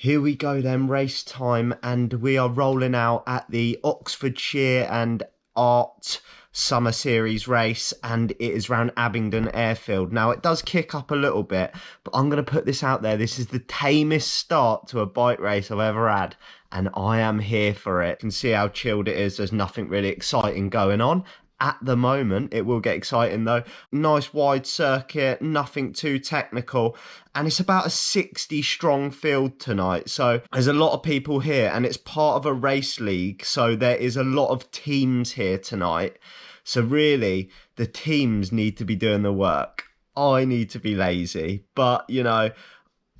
Here we go then, race time, and we are rolling out at the Oxfordshire and Art Summer Series race, and it is round Abingdon Airfield. Now, it does kick up a little bit, but I'm going to put this out there. This is the tamest start to a bike race I've ever had, and I am here for it. You can see how chilled it is. There's nothing really exciting going on at the moment. It will get exciting though. Nice wide circuit, nothing too technical, and it's about a 60 strong field tonight. So there's a lot of people here, and it's part of a race league, so there is a lot of teams here tonight. So really the teams need to be doing the work. I need to be lazy, but you know,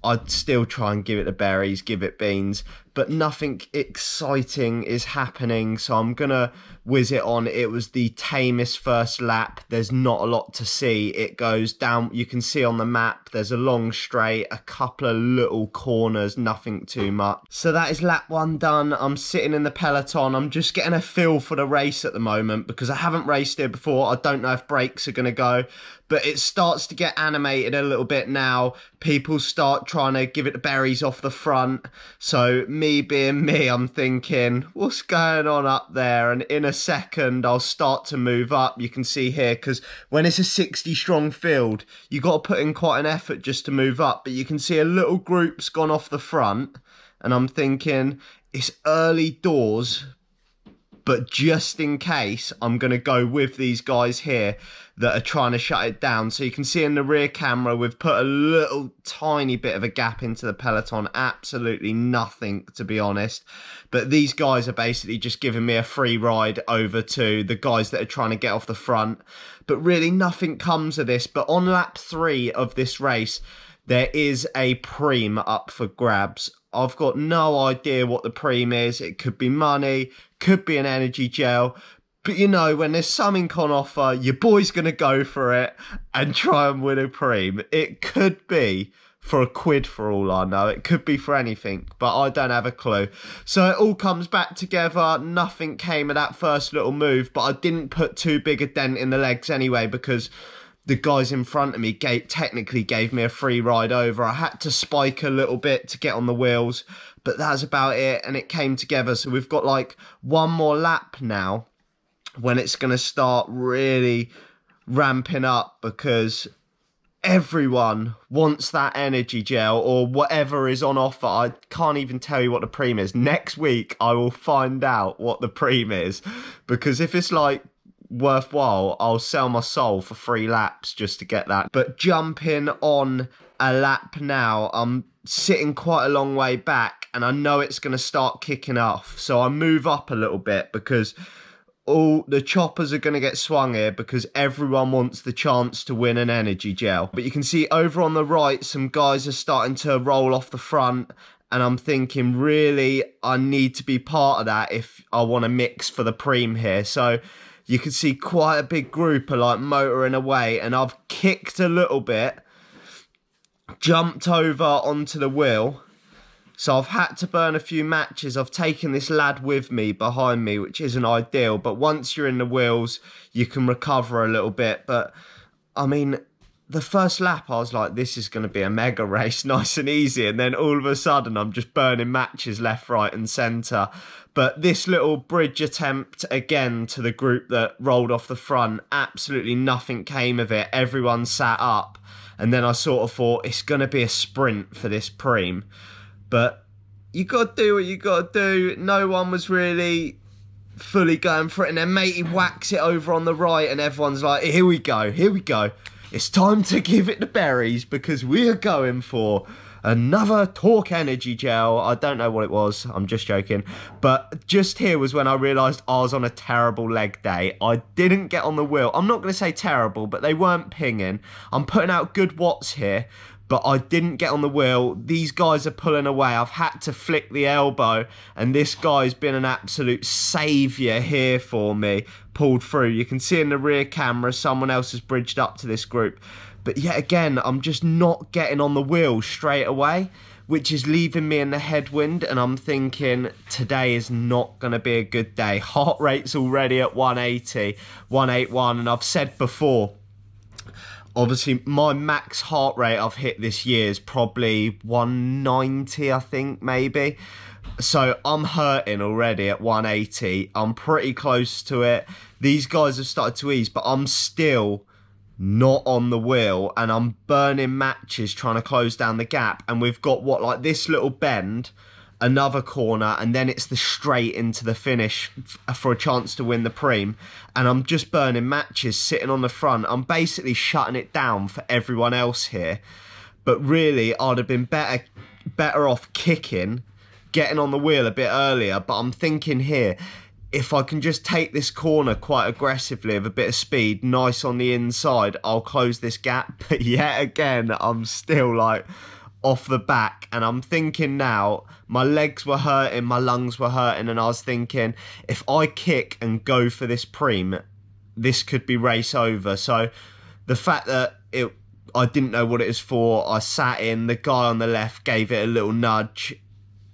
I'd still try and give it the berries, give it beans, but nothing exciting is happening, so I'm going to whiz it on. It was the tamest first lap. There's not a lot to see. It goes down, you can see on the map, there's a long straight, a couple of little corners, nothing too much. So that is lap one done. I'm sitting in the peloton. I'm just getting a feel for the race at the moment because I haven't raced here before. I don't know if brakes are going to go, but it starts to get animated a little bit now. People start trying to give it the berries off the front. So me being me, I'm thinking, what's going on up there? And in a second, I'll start to move up. You can see here, because when it's a 60 strong field, you got to put in quite an effort just to move up. But you can see a little group's gone off the front. And I'm thinking, it's early doors, but just in case, I'm going to go with these guys here that are trying to shut it down. So you can see in the rear camera, we've put a little tiny bit of a gap into the peloton. Absolutely nothing, to be honest. But these guys are basically just giving me a free ride over to the guys that are trying to get off the front. But really nothing comes of this. But on lap 3 of this race, there is a preem up for grabs. I've got no idea what the preem is. It could be money, could be an energy gel. But you know, when there's something on offer, your boy's going to go for it and try and win a preem. It could be for £1 for all I know. It could be for anything, but I don't have a clue. So it all comes back together. Nothing came of that first little move, but I didn't put too big a dent in the legs anyway because the guys in front of me technically gave me a free ride over. I had to spike a little bit to get on the wheels, but that's about it, and it came together. So we've got like one more lap now when it's going to start really ramping up, because everyone wants that energy gel or whatever is on offer. I can't even tell you what the preem is. Next week, I will find out what the preem is, because if it's like worthwhile, I'll sell my soul for 3 laps just to get that. But jumping on a lap now, I'm sitting quite a long way back and I know it's going to start kicking off. So I move up a little bit because all the choppers are going to get swung here because everyone wants the chance to win an energy gel. But you can see over on the right, some guys are starting to roll off the front. And I'm thinking, really, I need to be part of that if I want to mix for the preem here. So you can see quite a big group are like motoring away. And I've kicked a little bit, jumped over onto the wheel. So I've had to burn a few matches. I've taken this lad with me behind me, which isn't ideal. But once you're in the wheels, you can recover a little bit. But, I mean, the first lap, I was like, this is going to be a mega race, nice and easy. And then all of a sudden, I'm just burning matches left, right and centre. But this little bridge attempt, again, to the group that rolled off the front, absolutely nothing came of it. Everyone sat up. And then I sort of thought, it's going to be a sprint for this preem. But you got to do what you got to do. No one was really fully going for it. And then matey whacks it over on the right and everyone's like, here we go, here we go. It's time to give it the berries because we are going for another Torque Energy Gel. I don't know what it was. I'm just joking. But just here was when I realised I was on a terrible leg day. I didn't get on the wheel. I'm not going to say terrible, but they weren't pinging. I'm putting out good watts here, but I didn't get on the wheel. These guys are pulling away. I've had to flick the elbow, and this guy's been an absolute saviour here for me. Pulled through. You can see in the rear camera, someone else has bridged up to this group. But yet again, I'm just not getting on the wheel straight away, which is leaving me in the headwind, and I'm thinking today is not going to be a good day. Heart rate's already at 180, 181, and I've said before, Obviously, my max heart rate I've hit this year is probably 190, I think, maybe. So I'm hurting already at 180. I'm pretty close to it. These guys have started to ease, but I'm still not on the wheel, and I'm burning matches trying to close down the gap. And we've got like this little bend, another corner, and then it's the straight into the finish for a chance to win the Preem. And I'm just burning matches sitting on the front. I'm basically shutting it down for everyone else here. But really, I'd have been better off kicking, getting on the wheel a bit earlier. But I'm thinking here, if I can just take this corner quite aggressively with a bit of speed, nice on the inside, I'll close this gap. But yet again, I'm still like off the back, and I'm thinking now, my legs were hurting, my lungs were hurting, and I was thinking, if I kick and go for this Preem, this could be race over. So the fact that I didn't know what it was for, I sat in, the guy on the left gave it a little nudge,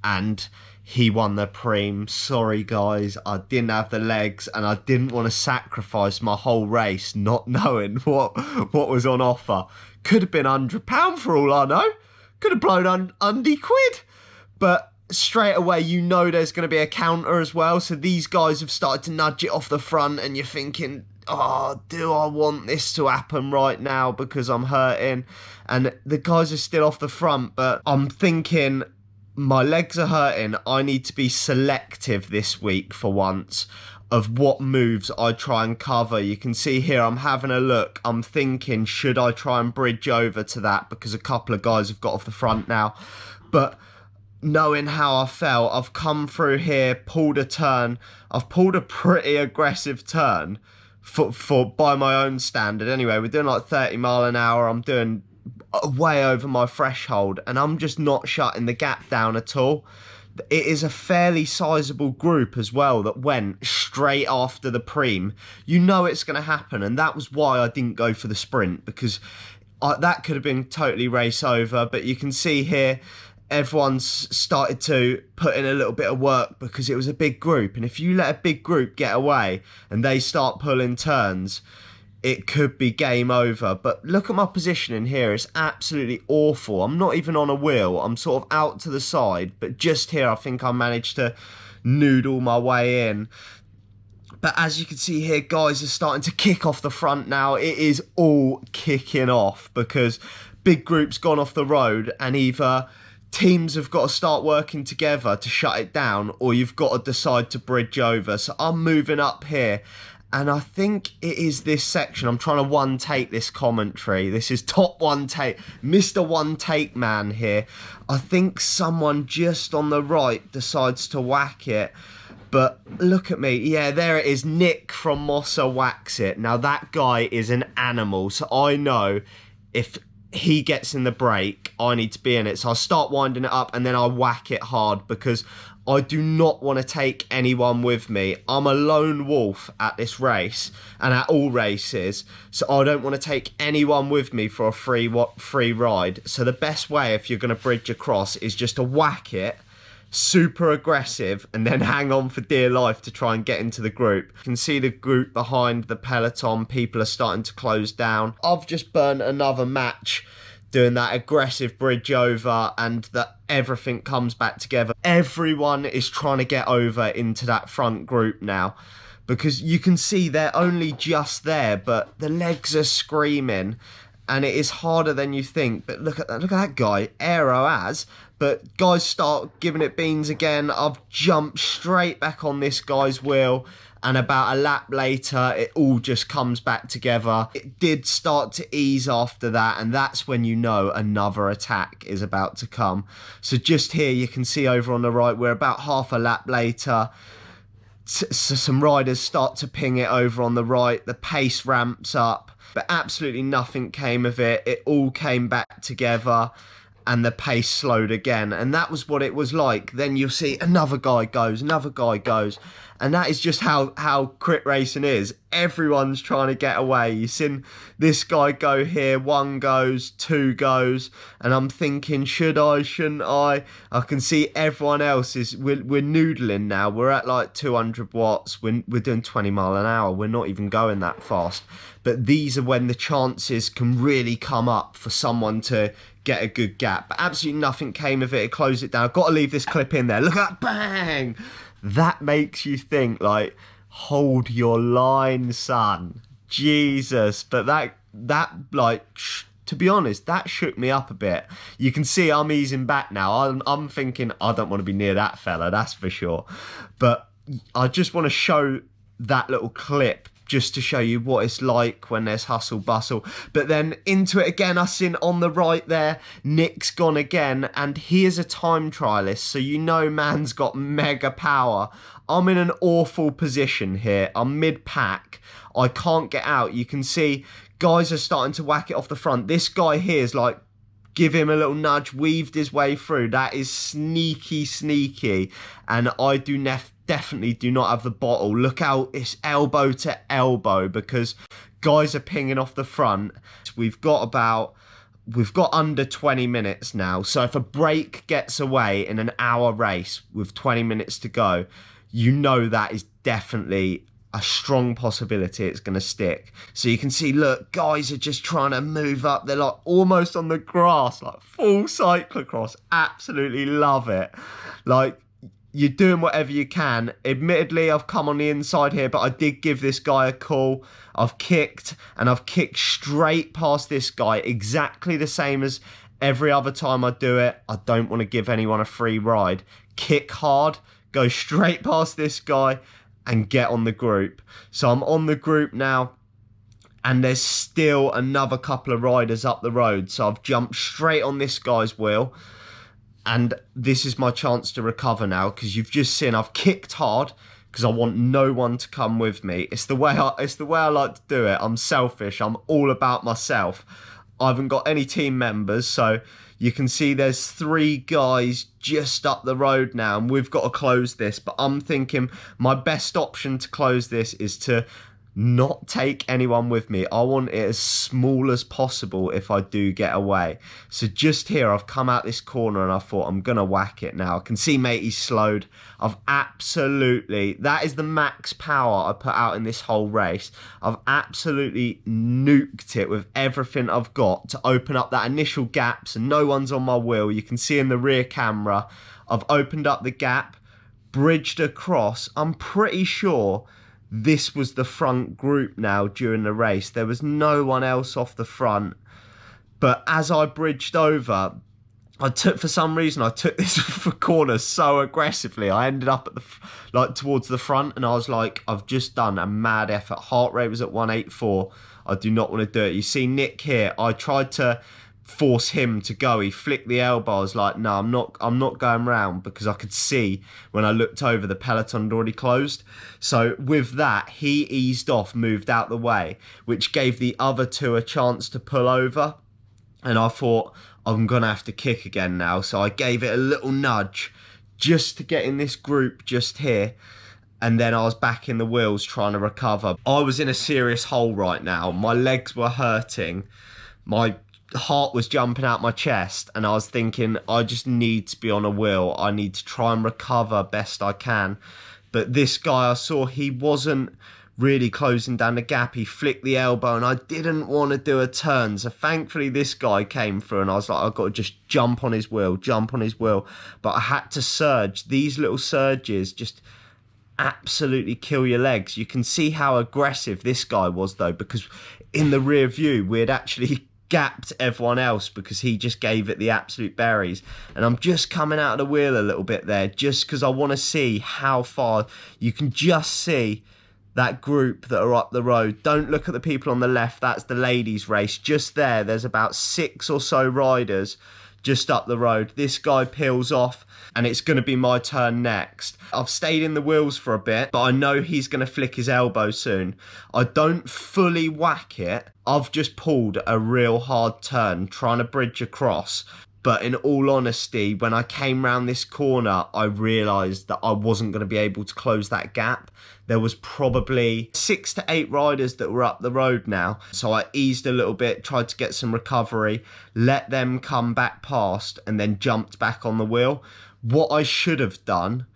and he won the Preem. Sorry guys, I didn't have the legs, and I didn't want to sacrifice my whole race not knowing what was on offer. Could have been £100 for all I know. Could have blown £100. But straight away, you know there's going to be a counter as well. So these guys have started to nudge it off the front, and you're thinking, oh, do I want this to happen right now because I'm hurting? And the guys are still off the front, but I'm thinking, my legs are hurting. I need to be selective this week for once of what moves I try and cover. You can see here, I'm having a look. I'm thinking, should I try and bridge over to that? Because a couple of guys have got off the front now. But knowing how I felt, I've come through here, pulled a turn. I've pulled a pretty aggressive turn for by my own standard. Anyway, we're doing like 30 mile an hour. I'm doing way over my threshold, and I'm just not shutting the gap down at all. It is a fairly sizable group as well that went straight after the Preem. You know it's going to happen, and that was why I didn't go for the sprint, because that could have been totally race over. But you can see here, everyone's started to put in a little bit of work because it was a big group. And if you let a big group get away and they start pulling turns, it could be game over. But look at my positioning here. It's absolutely awful. I'm not even on a wheel. I'm sort of out to the side. But just here, I think I managed to noodle my way in. But as you can see here, guys are starting to kick off the front now. It is all kicking off because big groups gone off the road, and either teams have got to start working together to shut it down, or you've got to decide to bridge over. So I'm moving up here. And I think it is this section. I'm trying to one take this commentary. This is top one take. Mr. One Take Man here. I think someone just on the right decides to whack it. But look at me. Yeah, there it is. Nick from Mossa whacks it. Now that guy is an animal. So I know if he gets in the break, I need to be in it. So I start winding it up, and then I whack it hard because I do not want to take anyone with me. I'm a lone wolf at this race and at all races, so I don't want to take anyone with me for a free ride. So the best way, if you're going to bridge across, is just to whack it, super aggressive, and then hang on for dear life to try and get into the group. You can see the group behind the peloton. People are starting to close down. I've just burnt another match doing that aggressive bridge over, and that everything comes back together. Everyone is trying to get over into that front group now, because you can see they're only just there, but the legs are screaming, and it is harder than you think. But look at that guy, aero as. But guys start giving it beans again. I've jumped straight back on this guy's wheel, and about a lap later, it all just comes back together. It did start to ease after that, and that's when you know another attack is about to come. So just here, you can see over on the right, we're about half a lap later. So some riders start to ping it over on the right. The pace ramps up, but absolutely nothing came of it. It all came back together. and the pace slowed again. And that was what it was like. Then you'll see another guy goes, and that is just how crit racing is. Everyone's trying to get away. You've seen this guy go here, one goes, two goes, and I'm thinking, should I, shouldn't I? I can see everyone else we're noodling now. We're at like 200 watts. We're doing 20 mile an hour. We're not even going that fast. But these are when the chances can really come up for someone to get a good gap. But absolutely nothing came of it. It closed it down. I've got to leave this clip in there. Look at that, bang! That makes you think, like, hold your line, son. Jesus. But that like, to be honest, that shook me up a bit. You can see I'm easing back now. I'm thinking, I don't want to be near that fella, that's for sure. But I just want to show that little clip just to show you what it's like when there's hustle bustle. But then into it again, us in on the right there, Nick's gone again, and he is a time trialist, so you know man's got mega power. I'm in an awful position here. I'm mid-pack. I can't get out. You can see guys are starting to whack it off the front. This guy here is like, give him a little nudge, weaved his way through. That is sneaky. And I definitely do not have the bottle. Look out, it's elbow to elbow because guys are pinging off the front. We've got under 20 minutes now. So if a break gets away in an hour race with 20 minutes to go, you know that is definitely a strong possibility it's going to stick. So you can see, look, guys are just trying to move up. They're like almost on the grass, like full cyclocross. Absolutely love it. Like, you're doing whatever you can. Admittedly, I've come on the inside here, but I did give this guy a call. I've kicked straight past this guy, exactly the same as every other time I do it. I don't want to give anyone a free ride. Kick hard, go straight past this guy, and get on the group. So I'm on the group now, and there's still another couple of riders up the road. So I've jumped straight on this guy's wheel, and this is my chance to recover now, because you've just seen I've kicked hard because I want no one to come with me. It's the way I like to do it. I'm selfish. I'm all about myself. I haven't got any team members, so you can see there's 3 guys just up the road now, and we've got to close this. But I'm thinking my best option to close this is to not take anyone with me. I want it as small as possible if I do get away. So just here, I've come out this corner and I thought I'm going to whack it now. I can see matey's slowed. That is the max power I put out in this whole race. I've absolutely nuked it with everything I've got to open up that initial gap so no one's on my wheel. You can see in the rear camera, I've opened up the gap, bridged across. I'm pretty sure this was the front group now during the race. There was no one else off the front. But as I bridged over, for some reason I took this for corner so aggressively. I ended up at towards the front, and I was like, I've just done a mad effort. Heart rate was at 184. I do not want to do it. You see Nick here, I tried to force him to go. He flicked the elbow. I was like, no, I'm not going round, because I could see when I looked over the peloton had already closed. So with that, he eased off, moved out the way, which gave the other 2 a chance to pull over. And I thought, I'm gonna have to kick again now. So I gave it a little nudge just to get in this group just here. And then I was back in the wheels trying to recover. I was in a serious hole right now. My legs were hurting. My heart was jumping out my chest, and I was thinking, I just need to be on a wheel. I need to try and recover best I can. But this guy I saw, he wasn't really closing down the gap. He flicked the elbow, and I didn't want to do a turn. So thankfully this guy came through, and I was like, I've got to just jump on his wheel. But I had to surge. These little surges just absolutely kill your legs. You can see how aggressive this guy was though, because in the rear view we had actually gapped everyone else because he just gave it the absolute berries. And I'm just coming out of the wheel a little bit there just because I want to see how far. You can just see that group that are up the road. Don't look at the people on the left. That's the ladies race. Just there's about 6 or so riders just up the road. This guy peels off, and it's going to be my turn next. I've stayed in the wheels for a bit, but I know he's going to flick his elbow soon. I don't fully whack it. I've just pulled a real hard turn trying to bridge across, But in all honesty, when I came round this corner, I realised that I wasn't going to be able to close that gap. There was probably 6 to 8 riders that were up the road now. So I eased a little bit, tried to get some recovery, let them come back past, and then jumped back on the wheel. What I should have done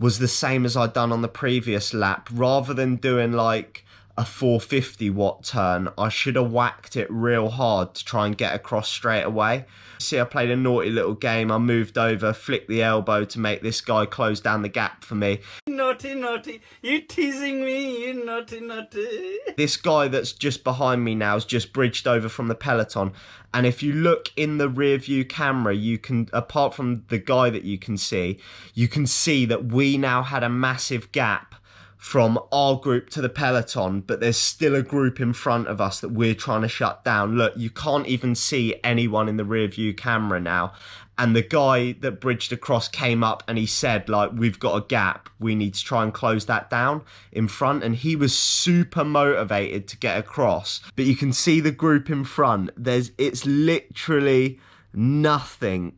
was the same as I'd done on the previous lap. Rather than doing like a 450 watt turn, I should have whacked it real hard to try and get across straight away. See, I played a naughty little game. I moved over, flicked the elbow to make this guy close down the gap for me. Naughty, naughty, you teasing me, you naughty, naughty. This guy that's just behind me now has just bridged over from the peloton. And if you look in the rear view camera, you can, apart from the guy that you can see that we now had a massive gap from our group to the peloton, but there's still a group in front of us that we're trying to shut down. Look, you can't even see anyone in the rear view camera now. And the guy that bridged across came up and he said, like, we've got a gap. We need to try and close that down in front. And he was super motivated to get across. But you can see the group in front. It's literally nothing.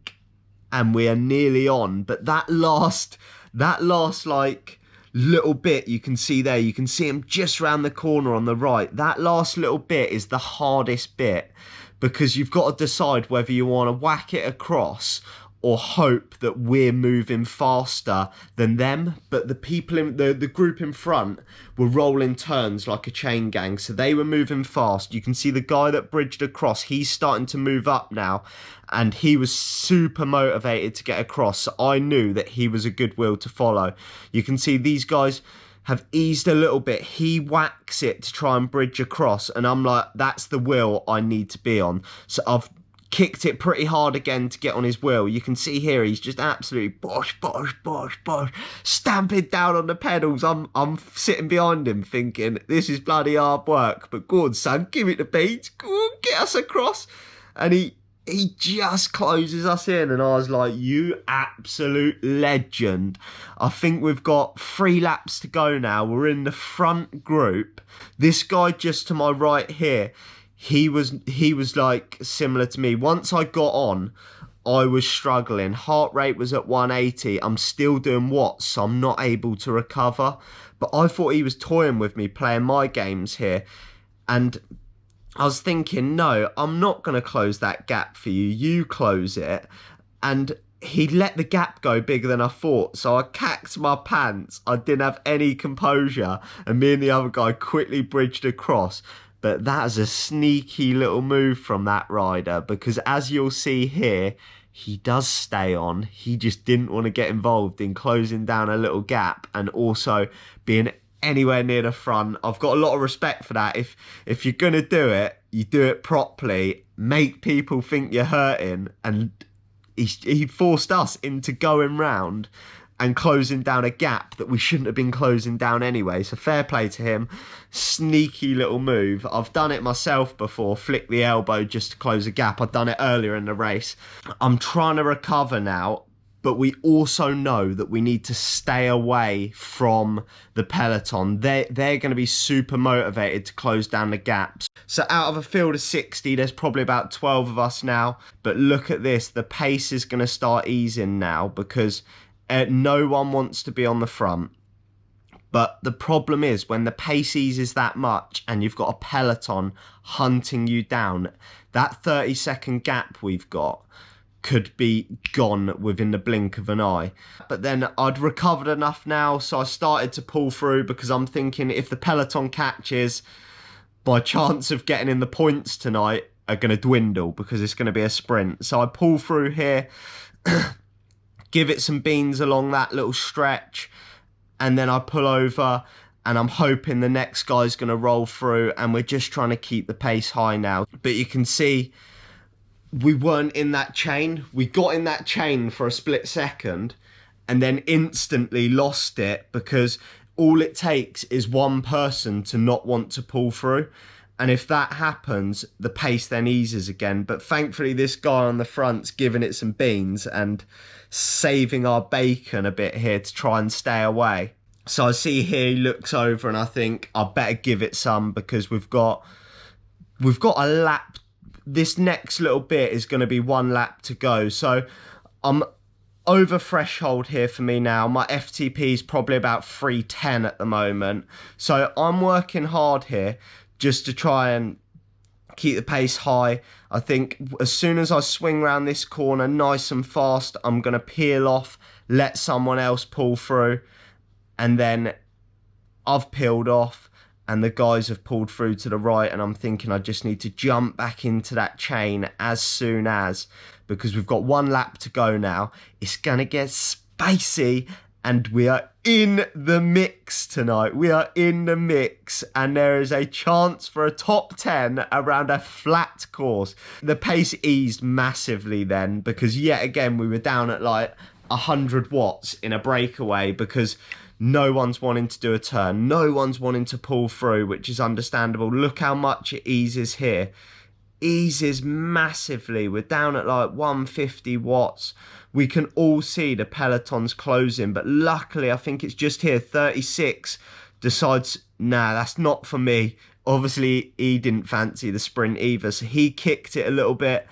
And we are nearly on. But that last like little bit you can see there, you can see him just round the corner on the right. That last little bit is the hardest bit, because you've got to decide whether you want to whack it across or hope that we're moving faster than them. But the people in the group in front were rolling turns like a chain gang, so they were moving fast. You can see the guy that bridged across, he's starting to move up now, and he was super motivated to get across, so I knew that he was a good wheel to follow. You can see these guys have eased a little bit. He whacks it to try and bridge across, and I'm like, that's the wheel I need to be on. So I've kicked it pretty hard again to get on his wheel. You can see here he's just absolutely bosh, stamping down on the pedals. I'm sitting behind him thinking, this is bloody hard work, but go on, son, give it the beats, go on, get us across. And he just closes us in, and I was like, you absolute legend. I think we've got 3 laps to go now. We're in the front group. This guy just to my right here, he was like similar to me. Once I got on, I was struggling. Heart rate was at 180. I'm still doing watts, so I'm not able to recover. But I thought he was toying with me, playing my games here. And I was thinking, no, I'm not going to close that gap for you. You close it. And he let the gap go bigger than I thought. So I cacked my pants. I didn't have any composure. And me and the other guy quickly bridged across. But that's a sneaky little move from that rider, because as you'll see here, he does stay on. He just didn't want to get involved in closing down a little gap and also being anywhere near the front. I've got a lot of respect for that. If you're going to do it, you do it properly, make people think you're hurting. And he forced us into going round and closing down a gap that we shouldn't have been closing down anyway. So fair play to him. Sneaky little move. I've done it myself before, flick the elbow just to close a gap. I've done it earlier in the race. I'm trying to recover now, but we also know that we need to stay away from the peloton. They're going to be super motivated to close down the gaps. So out of a field of 60, there's probably about 12 of us now. But look at this. The pace is going to start easing now, because no one wants to be on the front. But the problem is, when the pace eases that much and you've got a peloton hunting you down, that 30-second gap we've got could be gone within the blink of an eye. But then I'd recovered enough now, so I started to pull through, because I'm thinking if the peloton catches, my chance of getting in the points tonight are going to dwindle, because it's going to be a sprint. So I pull through here, give it some beans along that little stretch, and then I pull over, and I'm hoping the next guy's going to roll through, and we're just trying to keep the pace high now. But you can see we weren't in that chain. We got in that chain for a split second and then instantly lost it, because all it takes is one person to not want to pull through. And if that happens, the pace then eases again. But thankfully, this guy on the front's giving it some beans and saving our bacon a bit here to try and stay away. So I see here he looks over, and I think I better give it some, because we've got a lap this next little bit is going to be 1 lap to go. So I'm over threshold here for me now. My FTP is probably about 310 at the moment. So I'm working hard here just to try and keep the pace high. I think as soon as I swing around this corner nice and fast, I'm going to peel off, let someone else pull through, and then I've peeled off and the guys have pulled through to the right, and I'm thinking I just need to jump back into that chain as soon as, because we've got 1 lap to go now. It's going to get spicy, and we are in the mix tonight. We are in the mix, and there is a chance for a top 10 around a flat course. The pace eased massively then, because yet again we were down at like 100 watts in a breakaway, because no one's wanting to do a turn. No one's wanting to pull through, which is understandable. Look how much it eases here. Eases massively. We're down at like 150 watts. We can all see the pelotons closing, but luckily I think it's just here 36 decides, nah, that's not for me. Obviously he didn't fancy the sprint either, so he kicked it a little bit,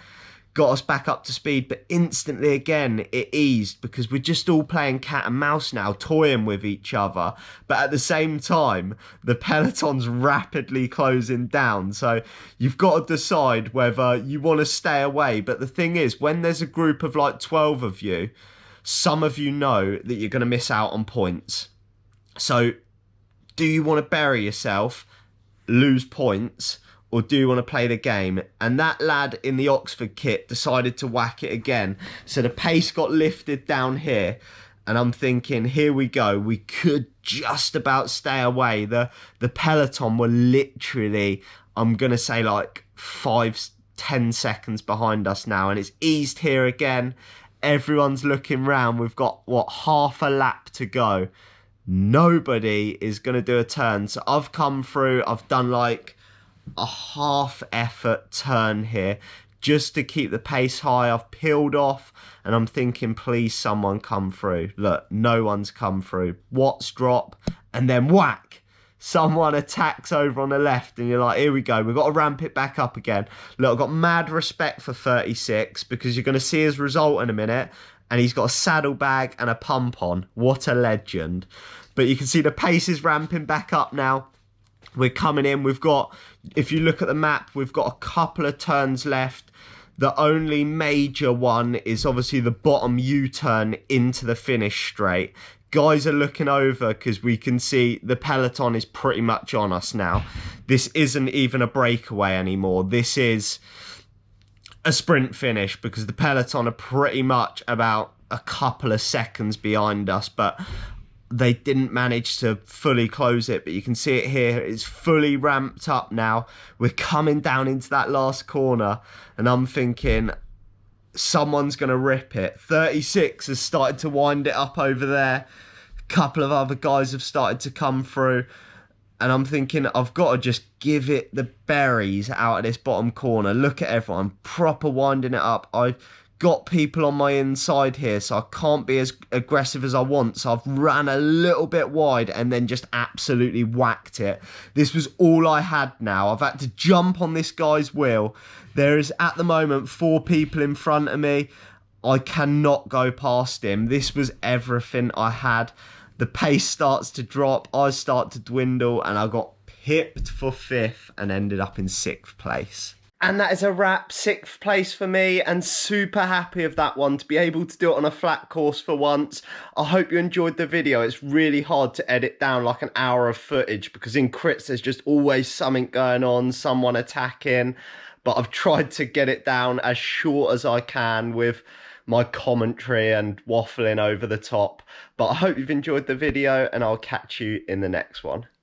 got us back up to speed, but instantly again it eased, because we're just all playing cat and mouse now, toying with each other, but at the same time the peloton's rapidly closing down. So you've got to decide whether you want to stay away. But the thing is, when there's a group of like 12 of you, some of you know that you're going to miss out on points. So do you want to bury yourself, lose points, or do you want to play the game? And that lad in the Oxford kit decided to whack it again. So the pace got lifted down here. And I'm thinking, here we go. We could just about stay away. The peloton were literally, I'm going to say like 5-10 seconds behind us now. And it's eased here again. Everyone's looking round. We've got, what, half a lap to go. Nobody is going to do a turn. So I've come through. I've done like a half effort turn here just to keep the pace high. I've peeled off and I'm thinking, please someone come through. Look, no one's come through. Watts drop and then whack, someone attacks over on the left, and you're like, here we go, we've got to ramp it back up again. Look, I've got mad respect for 36, because you're going to see his result in a minute, and he's got a saddlebag and a pump on. What a legend. But you can see the pace is ramping back up now. We're coming in. We've got, if you look at the map, we've got a couple of turns left. The only major one is obviously the bottom U-turn into the finish straight. Guys are looking over because we can see the peloton is pretty much on us now. This isn't even a breakaway anymore. This is a sprint finish, because the peloton are pretty much about a couple of seconds behind us, but they didn't manage to fully close it. But you can see it here, it's fully ramped up now. We're coming down into that last corner, and I'm thinking someone's going to rip it. 36 has started to wind it up over there. A couple of other guys have started to come through, and I'm thinking I've got to just give it the berries out of this bottom corner. Look at everyone proper winding it up. I've got people on my inside here, so I can't be as aggressive as I want. So I've ran a little bit wide and then just absolutely whacked it. This was all I had now. I've had to jump on this guy's wheel. There is at the moment 4 people in front of me. I cannot go past him. This was everything I had. The pace starts to drop. I start to dwindle, and I got pipped for 5th and ended up in 6th place. And that is a wrap. 6th place for me, and super happy of that one, to be able to do it on a flat course for once. I hope you enjoyed the video. It's really hard to edit down like an hour of footage, because in crits there's just always something going on, someone attacking. But I've tried to get it down as short as I can with my commentary and waffling over the top. But I hope you've enjoyed the video, and I'll catch you in the next one.